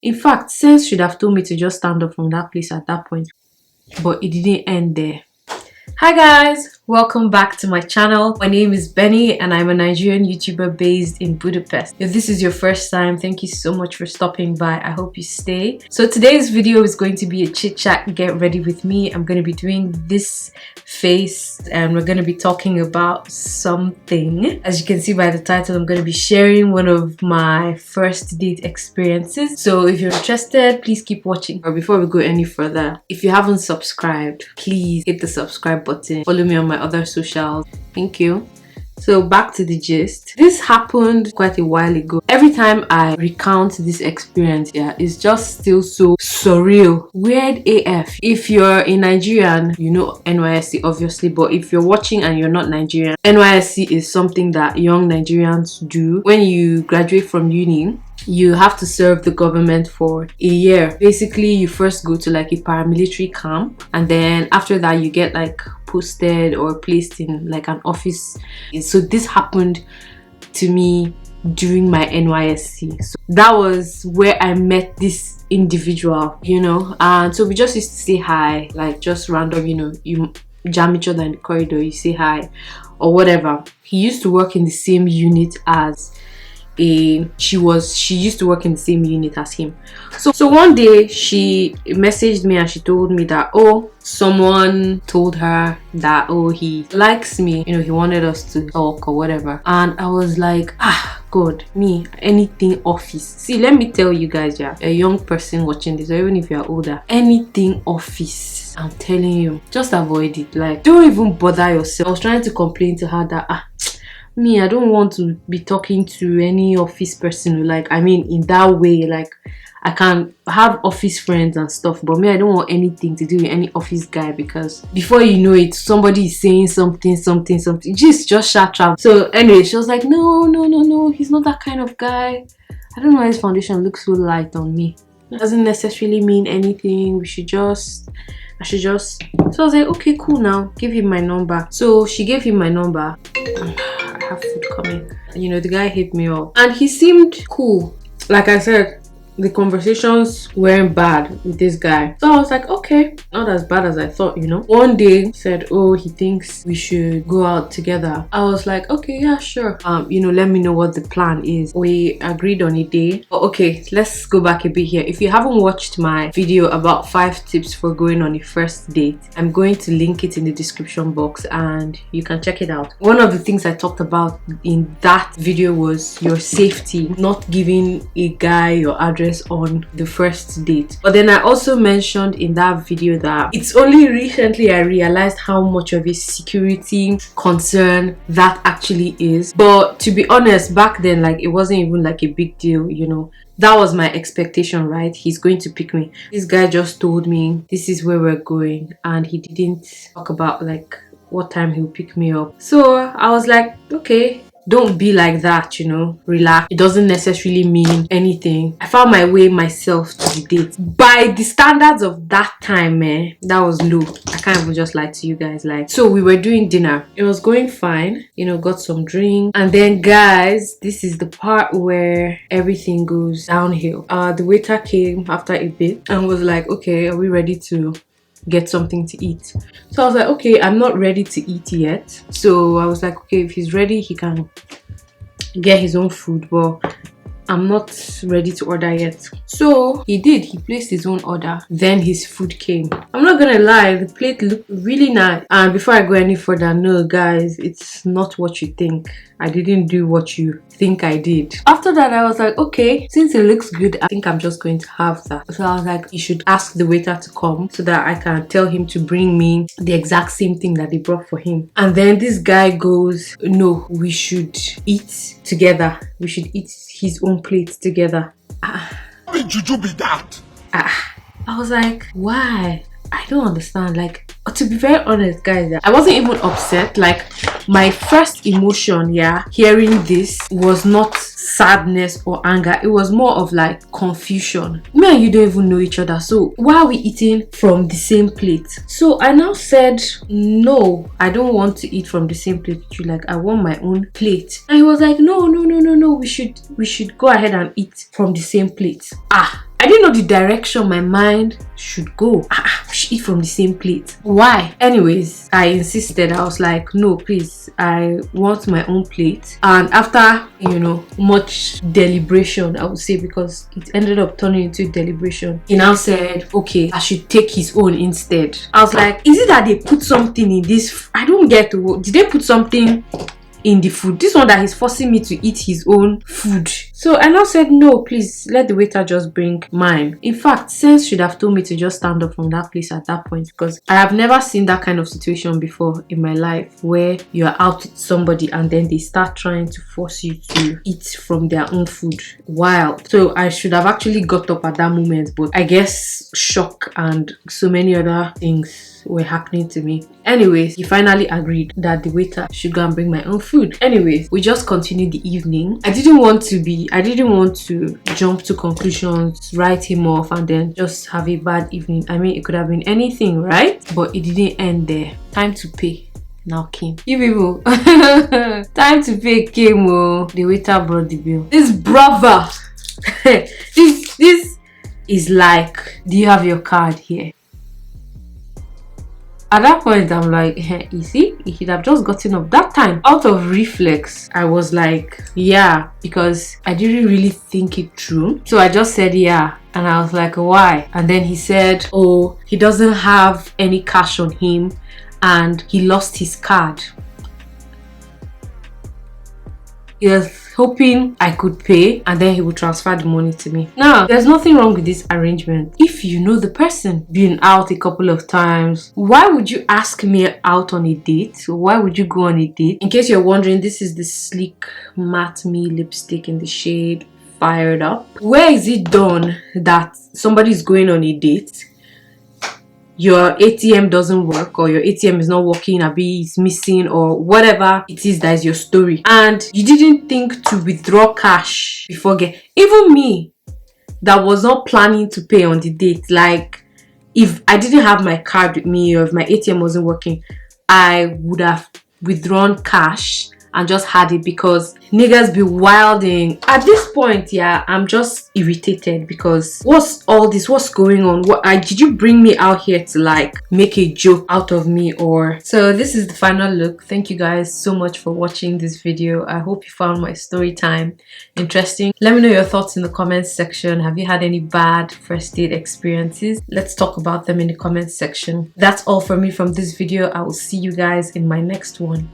In fact, sense should have told me to just stand up from that place at that point, but it didn't end there. Hi guys, welcome back to my channel. My name is Benny and I'm a Nigerian YouTuber based in Budapest. If this is your first time, thank you so much for stopping by. I hope you stay. So today's video is going to be a chit chat, get ready with me. I'm going to be doing this face and we're going to be talking about something. As you can see by the title, I'm going to be sharing one of my first date experiences. So if you're interested, please keep watching. But before we go any further, if you haven't subscribed, please hit the subscribe button. Follow me on my other socials. Thank you. So back to the gist. This happened quite a while ago. Every time I recount this experience, yeah, it's just still so surreal. Weird AF. If you're a Nigerian, you know NYSC obviously, but if you're watching and you're not Nigerian, NYSC is something that young Nigerians do. When you graduate from uni, you have to serve the government for a year. Basically, you first go to like a paramilitary camp, and then after that you get like posted or placed in like an office. So this happened to me during my NYSC. So that was where I met this individual, you know, and so we just used to say hi, like just random, you know, you jam each other in the corridor, you say hi or whatever. He used to work in the same unit as she used to work in the same unit as him. So one day she messaged me and she told me that, oh, someone told her that, oh, he likes me, you know, he wanted us to talk or whatever. And I was like, God, me, anything office. See, let me tell you guys, yeah, a young person watching this, or even if you're older, anything office, I'm telling you, just avoid it. Like, don't even bother yourself. I was trying to complain to her that me, I don't want to be talking to any office person, like, I mean, in that way, like, I can have office friends and stuff, but me, I don't want anything to do with any office guy, because before you know it, somebody is saying something, just shut up. So anyway, she was like, no, he's not that kind of guy. I don't know why his foundation looks so light on me. It doesn't necessarily mean anything. I should just so I was like, okay, cool, now give him my number. So she gave him my number. I have food coming. You know, the guy hit me up and he seemed cool. Like I said, the conversations weren't bad with this guy. So I was like, okay, not as bad as I thought, you know. One day he said, oh, he thinks we should go out together. I was like, okay, yeah, sure. You know, let me know what the plan is. We agreed on a day. But okay, let's go back a bit here. If you haven't watched my video about 5 tips for going on a first date, I'm going to link it in the description box and you can check it out. One of the things I talked about in that video was your safety, not giving a guy your address on the first date. But then I also mentioned in that video that it's only recently I realized how much of a security concern that actually is. But to be honest, back then, like, it wasn't even like a big deal, you know. That was my expectation, right? He's going to pick me. This guy just told me this is where we're going, and he didn't talk about like what time he'll pick me up. So I was like, okay, don't be like that, you know, relax. It doesn't necessarily mean anything. I found my way myself to the date. By the standards of that time, that was low. I can't even just lie to you guys. Like, so we were doing dinner. It was going fine, you know, got some drink. And then guys, this is the part where everything goes downhill. The waiter came after a bit and was like, okay, are we ready to get something to eat? So I was like, okay, I'm not ready to eat yet. So I was like, okay, if he's ready, he can get his own food, but I'm not ready to order yet. So he did. He placed his own order. Then his food came. I'm not gonna lie, the plate looked really nice. And before I go any further, no guys, it's not what you think. I didn't do what you think I did. After that, I was like, okay, since it looks good, I think I'm just going to have that. So I was like, you should ask the waiter to come so that I can tell him to bring me the exact same thing that they brought for him. And then this guy goes, no, we should eat together. We should eat his own plate together. How did you be that? I was like, why? I don't understand. Like, to be very honest, guys, I wasn't even upset. Like, my first emotion, yeah, hearing this was not sadness or anger. It was more of like confusion. Me and you don't even know each other, so why are we eating from the same plate? So I now said, no, I don't want to eat from the same plate with you. Like, I want my own plate. And he was like, no, we should go ahead and eat from the same plate. I didn't know the direction my mind should go. We should eat from the same plate. Why? Anyways, I insisted. I was like, no, please, I want my own plate. And after, you know, much deliberation, I would say, because it ended up turning into deliberation, he now said, okay, I should take his own instead. I was like, is it that they put something in this? I don't get to. Did they put something in the food? This one that he's forcing me to eat his own food. So I now said, no, please let the waiter just bring mine. In fact, Sense should have told me to just stand up from that place at that point, because I have never seen that kind of situation before in my life, where you're out with somebody and then they start trying to force you to eat from their own food. Wild. So I should have actually got up at that moment, but I guess shock and so many other things were happening to me. Anyways, he finally agreed that the waiter should go and bring my own food. Anyways, we just continued the evening. I didn't want to jump to conclusions, write him off, and then just have a bad evening. I mean, it could have been anything, right? But it didn't end there. Time to pay now came. You people, time to pay came. Oh, the waiter brought the bill. This brother, this is like, do you have your card here? At that point, I'm like, you see, he should have just gotten up. That time, out of reflex, I was like, yeah, because I didn't really think it through. So I just said, yeah. And I was like, why? And then he said, oh, he doesn't have any cash on him and he lost his card. He was hoping I could pay and then he would transfer the money to me. Now, there's nothing wrong with this arrangement. If you know the person, been out a couple of times, why would you ask me out on a date? Why would you go on a date? In case you're wondering, this is the sleek matte me lipstick in the shade Fired Up. Where is it done that somebody's going on a date, your ATM doesn't work, or your ATM is not working, or is missing, or whatever it is that is your story, and you didn't think to withdraw cash before even me that was not planning to pay on the date, like if I didn't have my card with me or if my ATM wasn't working, I would have withdrawn cash and just had it, because niggas be wilding. At this point, yeah, I'm just irritated because what's all this? What's going on? Did you bring me out here to like make a joke out of me? Or so this is the final look. Thank you guys so much for watching this video. I hope you found my story time interesting. Let me know your thoughts in the comments section. Have you had any bad first date experiences? Let's talk about them in the comments section. That's all from me from this video. I will see you guys in my next one.